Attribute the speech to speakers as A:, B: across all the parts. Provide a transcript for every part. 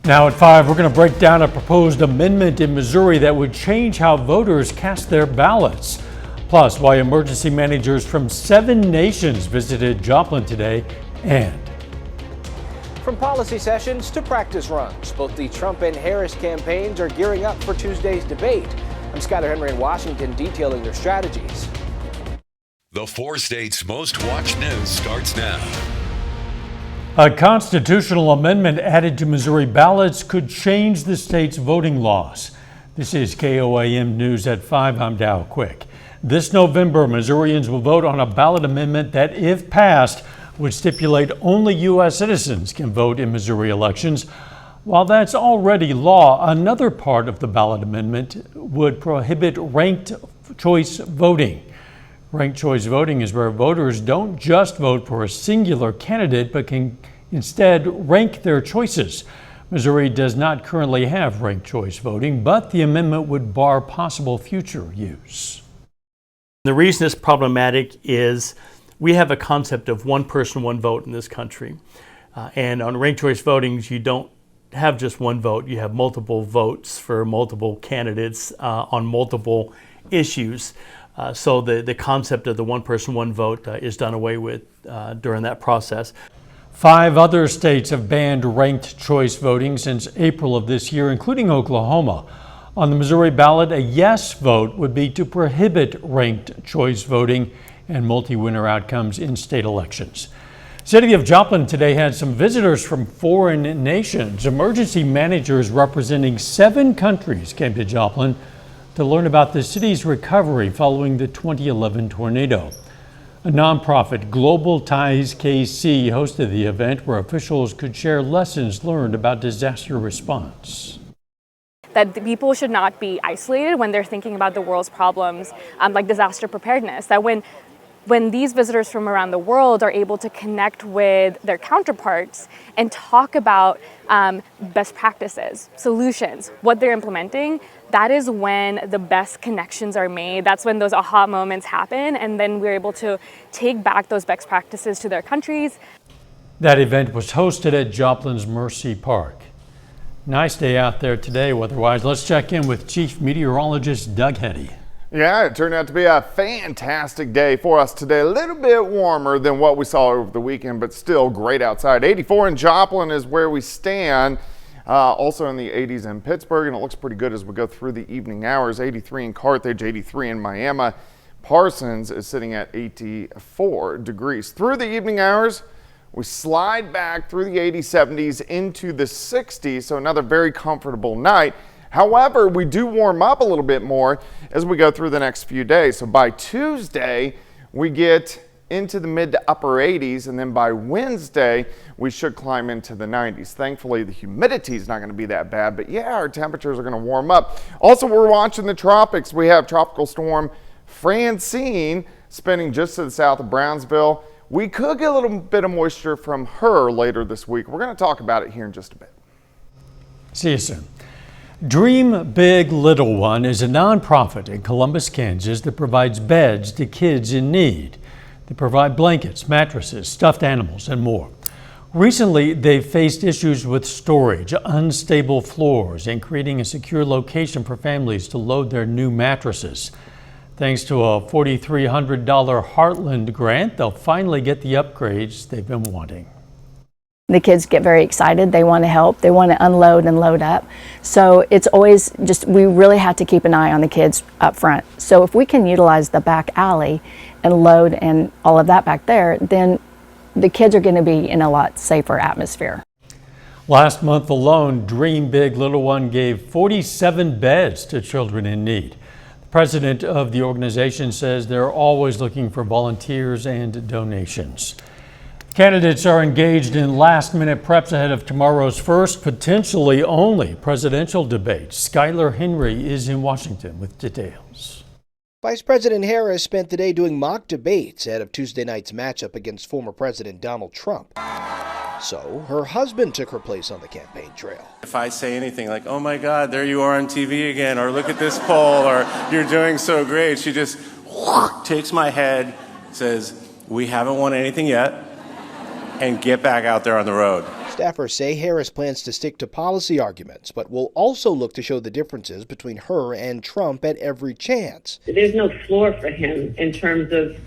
A: Now at 5, we're going to break down a proposed amendment in Missouri that would change how voters cast their ballots. Plus, why emergency managers from 7 nations visited Joplin today, and
B: from policy sessions to practice runs, both the Trump and Harris campaigns are gearing up for Tuesday's debate. I'm Skyler Henry in Washington detailing their strategies.
C: The 4 states' most watched news starts now.
A: A constitutional amendment added to Missouri ballots could change the state's voting laws. This is KOAM News at 5. I'm Dow Quick. This November, Missourians will vote on a ballot amendment that, if passed, would stipulate only U.S. citizens can vote in Missouri elections. While that's already law, another part of the ballot amendment would prohibit ranked choice voting. Ranked choice voting is where voters don't just vote for a singular candidate, but can instead rank their choices. Missouri does not currently have ranked choice voting, but the amendment would bar possible future use.
D: The reason it's problematic is we have a concept of one person, one vote in this country. And on ranked choice voting, you don't have just one vote. You have multiple votes for multiple candidates on multiple issues. So the concept of the one person, one vote is done away with during that process.
A: 5 other states have banned ranked choice voting since April of this year, including Oklahoma. On the Missouri ballot, a yes vote would be to prohibit ranked choice voting and multi-winner outcomes in state elections. City of Joplin today had some visitors from foreign nations. Emergency managers representing 7 countries came to Joplin to learn about the city's recovery following the 2011 tornado. A nonprofit, Global Ties KC, hosted the event where officials could share lessons learned about disaster response.
E: That the people should not be isolated when they're thinking about the world's problems, like disaster preparedness. That when these visitors from around the world are able to connect with their counterparts and talk about best practices, solutions, what they're implementing, that is when the best connections are made. That's when those aha moments happen, and then we're able to take back those best practices to their countries.
A: That event was hosted at Joplin's Mercy Park. Nice day out there today weather-wise. Let's check in with Chief Meteorologist Doug Heddy.
F: Yeah, it turned out to be a fantastic day for us today. A little bit warmer than what we saw over the weekend, but still great outside. 84 in Joplin is where we stand. Also in the 80s in Pittsburgh, and it looks pretty good as we go through the evening hours. 83 in Carthage, 83 in Miami. Parsons is sitting at 84 degrees. Through the evening hours, we slide back through the 80s, 70s into the 60s, so another very comfortable night. However, we do warm up a little bit more as we go through the next few days. So by Tuesday, we get into the mid to upper 80s, and then by Wednesday, we should climb into the 90s. Thankfully, the humidity is not going to be that bad, but yeah, our temperatures are going to warm up. Also, we're watching the tropics. We have Tropical Storm Francine spinning just to the south of Brownsville. We could get a little bit of moisture from her later this week. We're going to talk about it here in just a bit.
A: See you soon. Dream Big Little One is a nonprofit in Columbus, Kansas that provides beds to kids in need. They provide blankets, mattresses, stuffed animals, and more. Recently, they've faced issues with storage, unstable floors, and creating a secure location for families to load their new mattresses. Thanks to a $4,300 Heartland grant, they'll finally get the upgrades they've been wanting.
G: The kids get very excited. They want to help. They want to unload and load up. So it's always just, we really have to keep an eye on the kids up front. So if we can utilize the back alley and load and all of that back there, then the kids are going to be in a lot safer atmosphere.
A: Last month alone, Dream Big Little One gave 47 beds to children in need. The president of the organization says they're always looking for volunteers and donations. Candidates are engaged in last-minute preps ahead of tomorrow's first, potentially only, presidential debate. Skyler Henry is in Washington with details.
B: Vice President Harris spent the day doing mock debates ahead of Tuesday night's matchup against former President Donald Trump. So her husband took her place on the campaign trail.
H: If I say anything like, oh my God, there you are on TV again, or look at this poll, or you're doing so great, she just takes my head, says, we haven't won anything yet, and get back out there on the road.
B: Staffers say Harris plans to stick to policy arguments, but will also look to show the differences between her and Trump at every chance.
I: There's no floor for him in terms of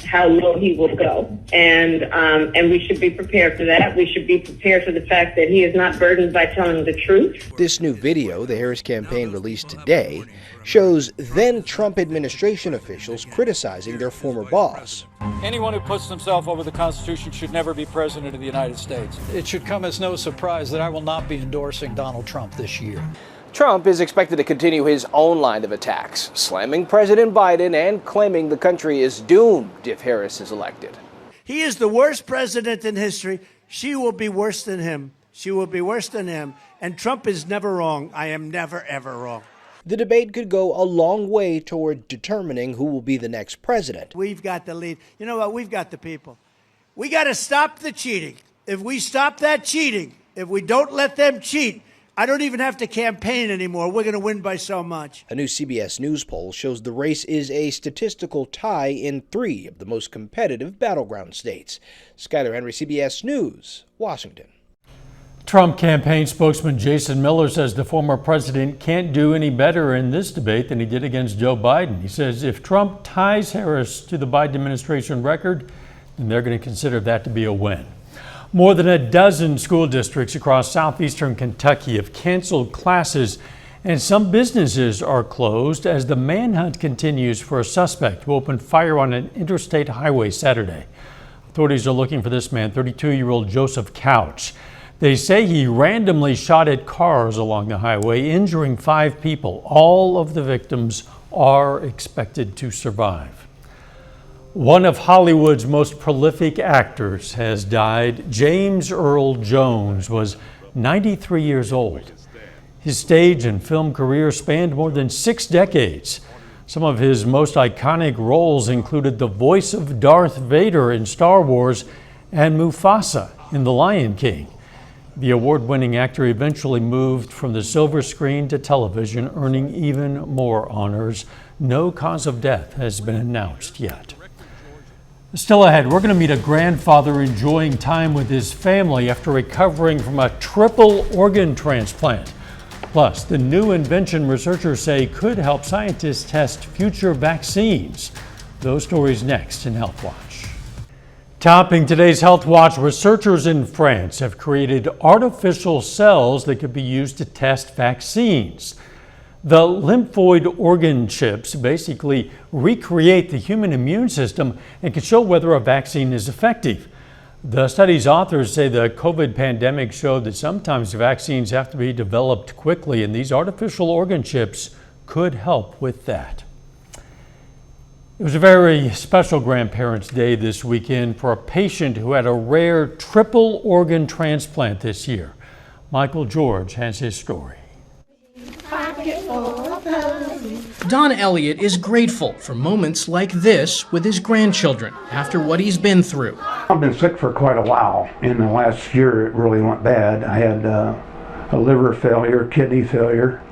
I: how low he will go, and we should be prepared for that. We should be prepared for the fact that he is not burdened by telling the truth.
B: This new video the Harris campaign released today shows then Trump administration officials criticizing their former boss.
J: Anyone who puts himself over the Constitution should never be president of the United States. It should come as no surprise that I will not be endorsing Donald Trump this year.
B: Trump is expected to continue his own line of attacks, slamming President Biden and claiming the country is doomed if Harris is elected.
K: He is the worst president in history. She will be worse than him. She will be worse than him. And Trump is never wrong. I am never, ever wrong.
B: The debate could go a long way toward determining who will be the next president.
K: We've got the lead. You know what? We've got the people. We got to stop the cheating. If we stop that cheating, if we don't let them cheat, I don't even have to campaign anymore. We're going to win by so much.
B: A new CBS News poll shows the race is a statistical tie in 3 of the most competitive battleground states. Skyler Henry, CBS News, Washington.
A: Trump campaign spokesman Jason Miller says the former president can't do any better in this debate than he did against Joe Biden. He says if Trump ties Harris to the Biden administration record, then they're going to consider that to be a win. More than a dozen school districts across southeastern Kentucky have canceled classes, and some businesses are closed as the manhunt continues for a suspect who opened fire on an interstate highway Saturday. Authorities are looking for this man, 32-year-old Joseph Couch. They say he randomly shot at cars along the highway, injuring 5 people. All of the victims are expected to survive. One of Hollywood's most prolific actors has died. James Earl Jones was 93 years old. His stage and film career spanned more than 6 decades. Some of his most iconic roles included the voice of Darth Vader in Star Wars and Mufasa in The Lion King. The award-winning actor eventually moved from the silver screen to television, earning even more honors. No cause of death has been announced yet. Still ahead, we're going to meet a grandfather enjoying time with his family after recovering from a triple organ transplant. Plus, the new invention researchers say could help scientists test future vaccines. Those stories next in Health Watch. Topping today's Health Watch, researchers in France have created artificial cells that could be used to test vaccines. The lymphoid organ chips basically recreate the human immune system and can show whether a vaccine is effective. The study's authors say the COVID pandemic showed that sometimes vaccines have to be developed quickly, and these artificial organ chips could help with that. It was a very special Grandparents' Day this weekend for a patient who had a rare triple organ transplant this year. Michael George has his story.
L: Don Elliott is grateful for moments like this with his grandchildren after what he's been through.
M: I've been sick for quite a while. In the last year, it really went bad. I had a liver failure, kidney failure,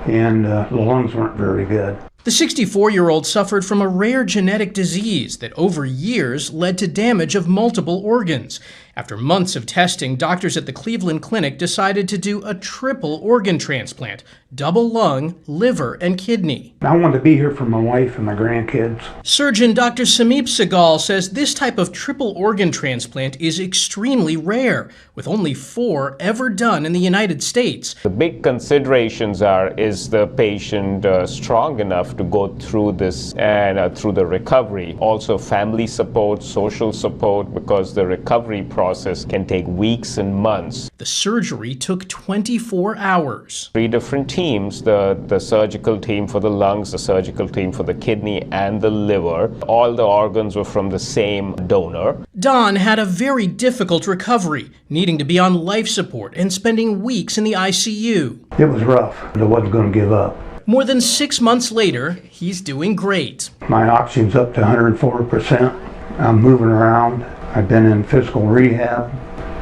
M: and the lungs weren't very good.
L: The 64-year-old suffered from a rare genetic disease that over years led to damage of multiple organs. After months of testing, doctors at the Cleveland Clinic decided to do a triple organ transplant, double lung, liver, and kidney.
M: I wanted to be here for my wife and my grandkids.
L: Surgeon Dr. Samip Segal says this type of triple organ transplant is extremely rare, with only 4 ever done in the United States.
N: The big considerations is the patient strong enough to go through this and through the recovery. Also family support, social support, because the recovery process can take weeks and months.
L: The surgery took 24 hours.
N: 3 different teams, the surgical team for the lungs, the surgical team for the kidney and the liver. All the organs were from the same donor.
L: Don had a very difficult recovery, needing to be on life support and spending weeks in the ICU.
M: It was rough, but I wasn't going to give up.
L: More than 6 months later, he's doing great.
M: My oxygen's up to 104%. I'm moving around. I've been in physical rehab.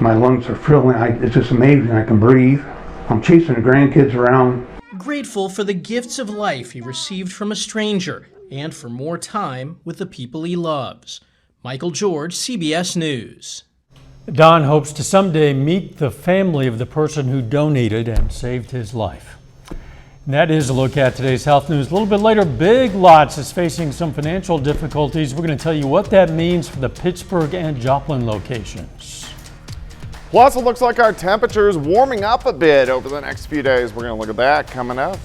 M: My lungs are filling. It's just amazing I can breathe. I'm chasing the grandkids around.
L: Grateful for the gifts of life he received from a stranger and for more time with the people he loves. Michael George, CBS News.
A: Don hopes to someday meet the family of the person who donated and saved his life. And that is a look at today's health news. A little bit later, Big Lots is facing some financial difficulties. We're going to tell you what that means for the Pittsburgh and Joplin locations.
F: Plus, it looks like our temperature is warming up a bit over the next few days. We're going to look at that coming up.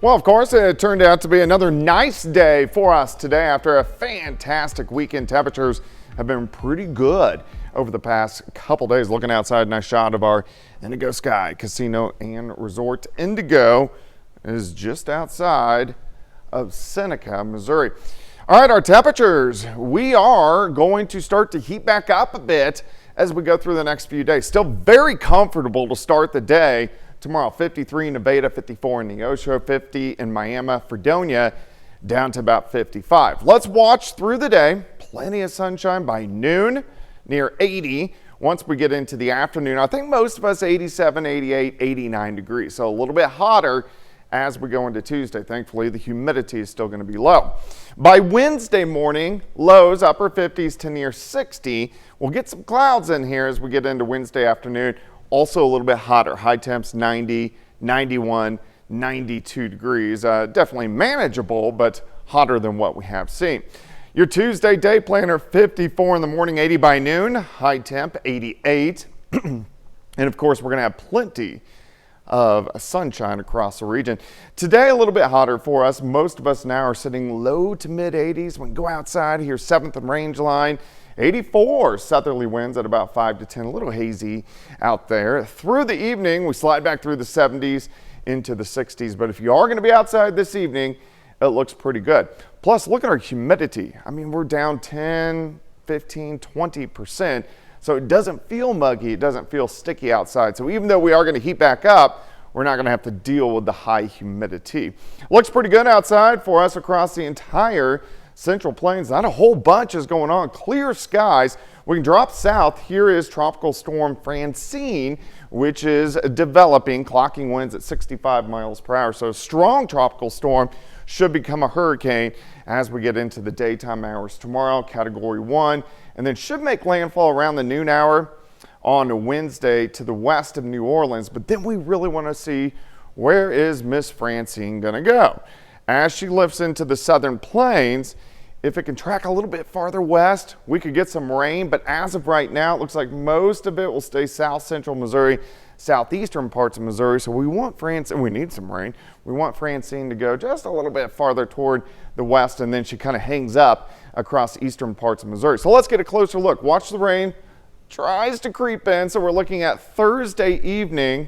F: Well, of course, it turned out to be another nice day for us today after a fantastic weekend. Temperatures have been pretty good over the past couple days. Looking outside, nice shot of our Indigo Sky Casino and Resort. Indigo is just outside of Seneca, Missouri. All right, our temperatures. We are going to start to heat back up a bit as we go through the next few days. Still very comfortable to start the day. Tomorrow, 53 in Nevada, 54 in Neosho, 50 in Miami, Fredonia, down to about 55. Let's watch through the day. Plenty of sunshine by noon, near 80. Once we get into the afternoon, I think most of us 87, 88, 89 degrees. So a little bit hotter as we go into Tuesday. Thankfully, the humidity is still going to be low. By Wednesday morning, lows upper 50s to near 60. We'll get some clouds in here as we get into Wednesday afternoon. Also a little bit hotter. High temps 90, 91, 92 degrees. Definitely manageable, but hotter than what we have seen. Your Tuesday day planner, 54 in the morning, 80 by noon. High temp 88. And of course, we're going to have plenty of sunshine across the region. Today, a little bit hotter for us. Most of us now are sitting low to mid 80s. When we go outside here, 7th and range line. 84 southerly winds at about 5 to 10, a little hazy out there. Through the evening, we slide back through the 70s into the 60s. But if you are going to be outside this evening, it looks pretty good. Plus, look at our humidity. I mean, we're down 10, 15, 20%. So it doesn't feel muggy. It doesn't feel sticky outside. So even though we are going to heat back up, we're not going to have to deal with the high humidity. Looks pretty good outside for us across the entire Central Plains. Not a whole bunch is going on. Clear skies. We can drop south. Here is Tropical Storm Francine, which is developing, clocking winds at 65 miles per hour. So a strong tropical storm should become a hurricane as we get into the daytime hours tomorrow, Category 1, and then should make landfall around the noon hour on Wednesday to the west of New Orleans. But then we really want to see, where is Miss Francine going to go? As she lifts into the southern plains, if it can track a little bit farther west, we could get some rain. But as of right now, it looks like most of it will stay south central Missouri, southeastern parts of Missouri. So we want Francine, we need some rain. We want Francine to go just a little bit farther toward the west, and then she kind of hangs up across eastern parts of Missouri. So let's get a closer look. Watch the rain. Tries to creep in. So we're looking at Thursday evening,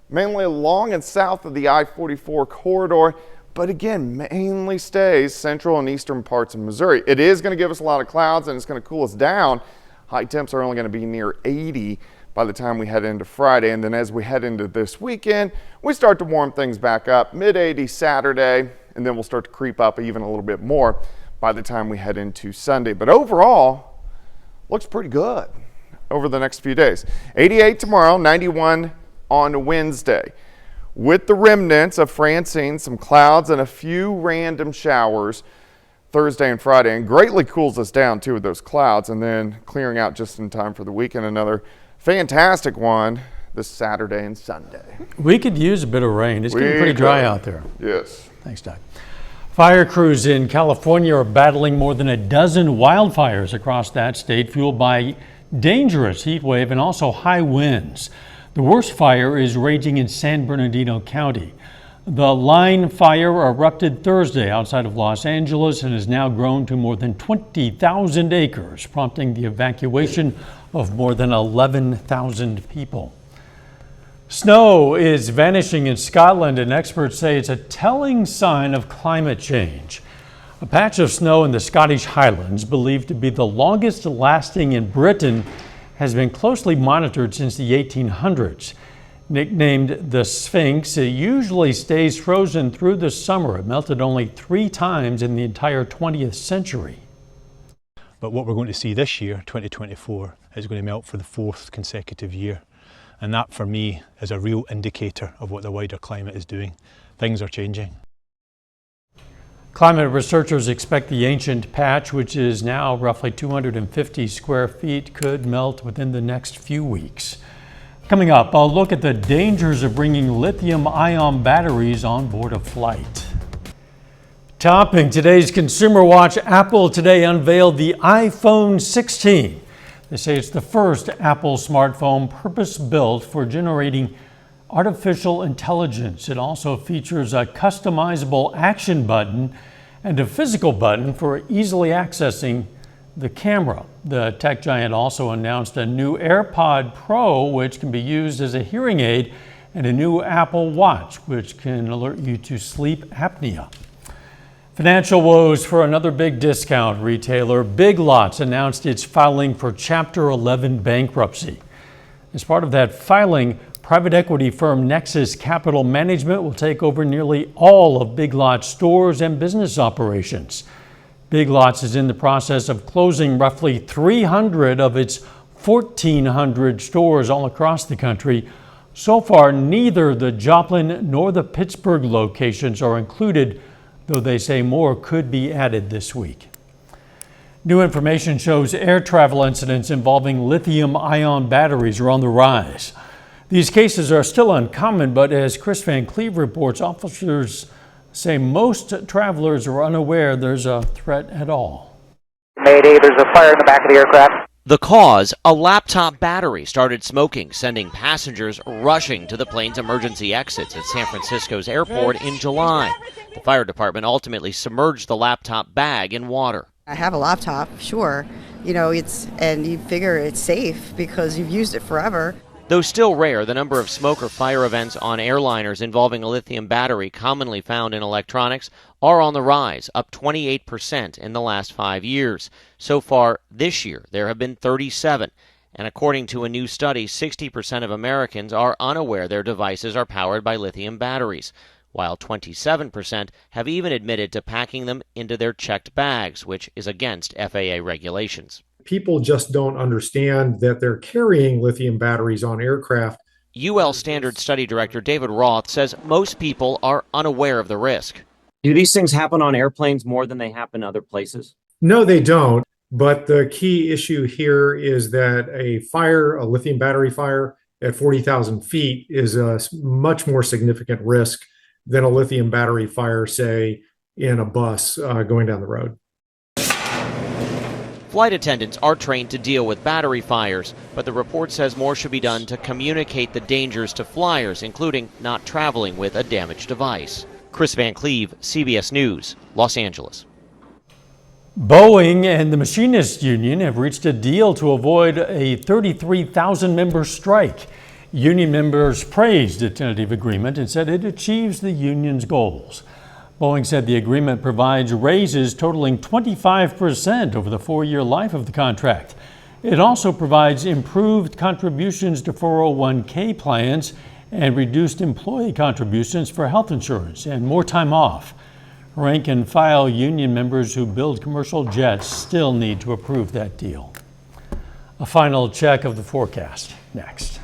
F: mainly along and south of the I-44 corridor. But again, mainly stays central and eastern parts of Missouri. It is going to give us a lot of clouds, and it's going to cool us down. High temps are only going to be near 80 by the time we head into Friday. And then as we head into this weekend, we start to warm things back up. Mid-80s Saturday, and then we'll start to creep up even a little bit more by the time we head into Sunday. But overall, looks pretty good over the next few days. 88 tomorrow, 91 on Wednesday. With the remnants of Francine, some clouds and a few random showers Thursday and Friday, and greatly cools us down too with those clouds, and then clearing out just in time for the weekend. Another fantastic one this Saturday and Sunday.
A: We could use a bit of rain. It's getting pretty dry out there.
F: Yes.
A: Thanks, Doug. Fire crews in California are battling more than a dozen wildfires across that state, fueled by dangerous heat wave and also high winds. The worst fire is raging in San Bernardino County. The line fire erupted Thursday outside of Los Angeles and has now grown to more than 20,000 acres, prompting the evacuation of more than 11,000 people. Snow is vanishing in Scotland, and experts say it's a telling sign of climate change. A patch of snow in the Scottish Highlands, believed to be the longest lasting in Britain, has been closely monitored since the 1800s. Nicknamed the Sphinx, it usually stays frozen through the summer. It melted only 3 times in the entire 20th century.
O: But what we're going to see this year, 2024, is going to melt for the 4th consecutive year. And that, for me, is a real indicator of what the wider climate is doing. Things are changing.
A: Climate researchers expect the ancient patch, which is now roughly 250 square feet, could melt within the next few weeks. Coming up, I'll look at the dangers of bringing lithium-ion batteries on board a flight. Topping today's Consumer Watch, Apple today unveiled the iPhone 16. They say it's the first Apple smartphone purpose-built for generating artificial intelligence. It also features a customizable action button and a physical button for easily accessing the camera. The tech giant also announced a new AirPod Pro, which can be used as a hearing aid, and a new Apple Watch, which can alert you to sleep apnea. Financial woes for another big discount retailer. Big Lots announced it's filing for Chapter 11 bankruptcy. As part of that filing, private equity firm Nexus Capital Management will take over nearly all of Big Lots stores and business operations. Big Lots is in the process of closing roughly 300 of its 1,400 stores all across the country. So far, neither the Joplin nor the Pittsburgh locations are included, though they say more could be added this week. New information shows air travel incidents involving lithium-ion batteries are on the rise. These cases are still uncommon, but as Chris Van Cleve reports, officers say most travelers are unaware there's a threat at all.
P: Mayday, there's a fire in the back of the aircraft.
Q: The cause, a laptop battery started smoking, sending passengers rushing to the plane's emergency exits at San Francisco's airport in July. The fire department ultimately submerged the laptop bag in water.
R: I have a laptop, sure. And you figure it's safe because you've used it forever.
Q: Though still rare, the number of smoke or fire events on airliners involving a lithium battery commonly found in electronics are on the rise, up 28% in the last 5 years. So far this year, there have been 37. And according to a new study, 60% of Americans are unaware their devices are powered by lithium batteries, while 27% have even admitted to packing them into their checked bags, which is against FAA regulations.
S: People just don't understand that they're carrying lithium batteries on aircraft.
Q: UL Standard Study Director David Roth says most people are unaware of the risk.
T: Do these things happen on airplanes more than they happen other places?
S: No, they don't. But the key issue here is that a lithium battery fire at 40,000 feet is a much more significant risk than a lithium battery fire, say, in a bus going down the road.
Q: Flight attendants are trained to deal with battery fires, but the report says more should be done to communicate the dangers to flyers, including not traveling with a damaged device. Chris Van Cleve, CBS News, Los Angeles.
A: Boeing and the Machinists Union have reached a deal to avoid a 33,000-member strike. Union members praised the tentative agreement and said it achieves the union's goals. Boeing said the agreement provides raises totaling 25% over the 4-year life of the contract. It also provides improved contributions to 401k plans and reduced employee contributions for health insurance and more time off. Rank and file union members who build commercial jets still need to approve that deal. A final check of the forecast next.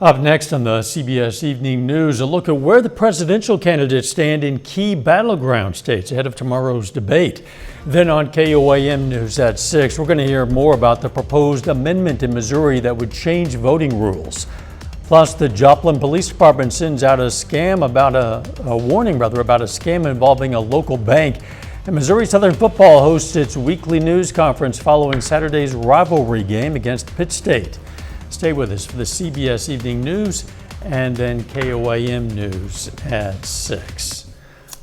A: Up next on the CBS Evening News, a look at where the presidential candidates stand in key battleground states ahead of tomorrow's debate. Then on KOAM News at 6, we're going to hear more about the proposed amendment in Missouri that would change voting rules. Plus, the Joplin Police Department sends out a warning about a scam involving a local bank. And Missouri Southern football hosts its weekly news conference following Saturday's rivalry game against Pitt State. Stay with us for the CBS Evening News and then KOAM News at 6.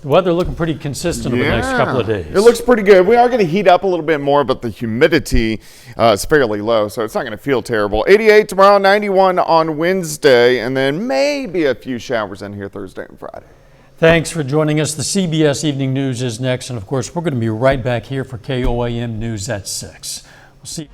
A: The weather looking pretty consistent over the next couple of days.
F: It looks pretty good. We are going to heat up a little bit more, but the humidity is fairly low, so it's not going to feel terrible. 88 tomorrow, 91 on Wednesday, and then maybe a few showers in here Thursday and Friday.
A: Thanks for joining us. The CBS Evening News is next, and of course, we're going to be right back here for KOAM News at 6. We'll see you.